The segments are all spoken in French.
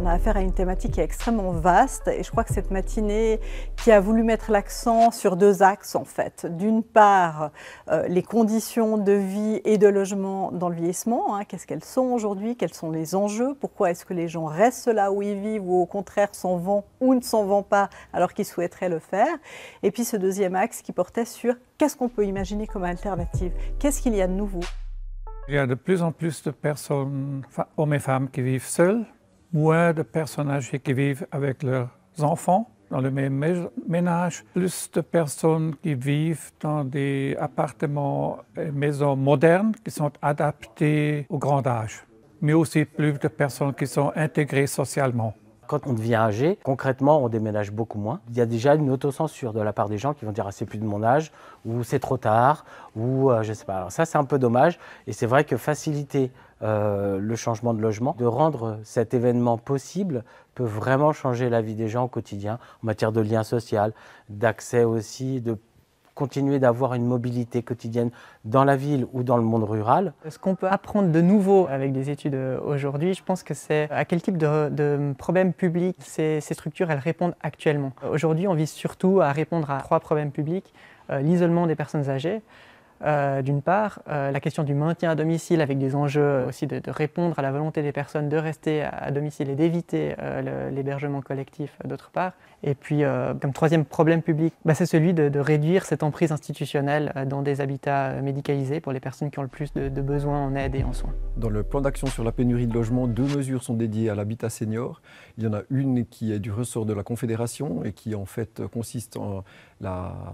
On a affaire à une thématique qui est extrêmement vaste et je crois que cette matinée qui a voulu mettre l'accent sur deux axes en fait. D'une part, les conditions de vie et de logement dans le vieillissement, hein, qu'est-ce qu'elles sont aujourd'hui, quels sont les enjeux, pourquoi est-ce que les gens restent là où ils vivent ou au contraire s'en vont ou ne s'en vont pas alors qu'ils souhaiteraient le faire. Et puis ce deuxième axe qui portait sur qu'est-ce qu'on peut imaginer comme alternative, qu'est-ce qu'il y a de nouveau. Il y a de plus en plus de personnes, hommes et femmes, qui vivent seuls, moins de personnes âgées qui vivent avec leurs enfants dans le même ménage, plus de personnes qui vivent dans des appartements et maisons modernes qui sont adaptés au grand âge, mais aussi plus de personnes qui sont intégrées socialement. Quand on devient âgé, concrètement, on déménage beaucoup moins. Il y a déjà une autocensure de la part des gens qui vont dire « ah, c'est plus de mon âge » ou « c'est trop tard » ou je sais pas. Alors ça, c'est un peu dommage et c'est vrai que faciliter le changement de logement, de rendre cet événement possible peut vraiment changer la vie des gens au quotidien en matière de lien social, d'accès aussi, de continuer d'avoir une mobilité quotidienne dans la ville ou dans le monde rural. Ce qu'on peut apprendre de nouveau avec des études aujourd'hui, je pense que c'est à quel type de problèmes publics ces structures elles répondent actuellement. Aujourd'hui, on vise surtout à répondre à 3 problèmes publics. L'isolement des personnes âgées, d'une part, la question du maintien à domicile avec des enjeux aussi de répondre à la volonté des personnes de rester à domicile et d'éviter l'hébergement collectif d'autre part. Et puis, comme troisième problème public, c'est celui de réduire cette emprise institutionnelle dans des habitats médicalisés pour les personnes qui ont le plus de besoins en aide et en soins. Dans le plan d'action sur la pénurie de logement, 2 mesures sont dédiées à l'habitat senior. Il y en a une qui est du ressort de la Confédération et qui en fait consiste en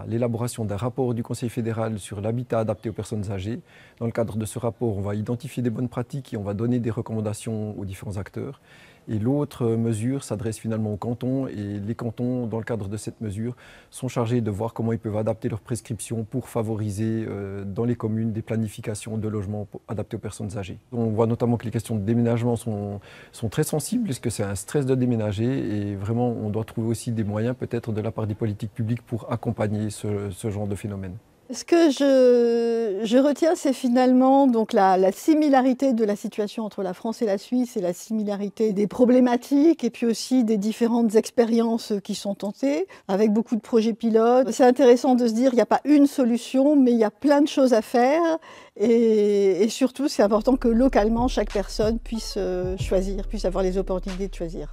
l'élaboration d'un rapport du Conseil fédéral sur l'habitat adapté aux personnes âgées. Dans le cadre de ce rapport, on va identifier des bonnes pratiques et on va donner des recommandations aux différents acteurs. Et l'autre mesure s'adresse finalement aux cantons et les cantons, dans le cadre de cette mesure, sont chargés de voir comment ils peuvent adapter leurs prescriptions pour favoriser dans les communes des planifications de logements adaptés aux personnes âgées. On voit notamment que les questions de déménagement sont très sensibles puisque c'est un stress de déménager et vraiment on doit trouver aussi des moyens peut-être de la part des politiques publiques pour accompagner ce genre de phénomène. Ce que je retiens, c'est finalement donc la similarité de la situation entre la France et la Suisse et la similarité des problématiques et puis aussi des différentes expériences qui sont tentées avec beaucoup de projets pilotes. C'est intéressant de se dire qu'il n'y a pas une solution, mais il y a plein de choses à faire et surtout c'est important que localement chaque personne puisse choisir, puisse avoir les opportunités de choisir.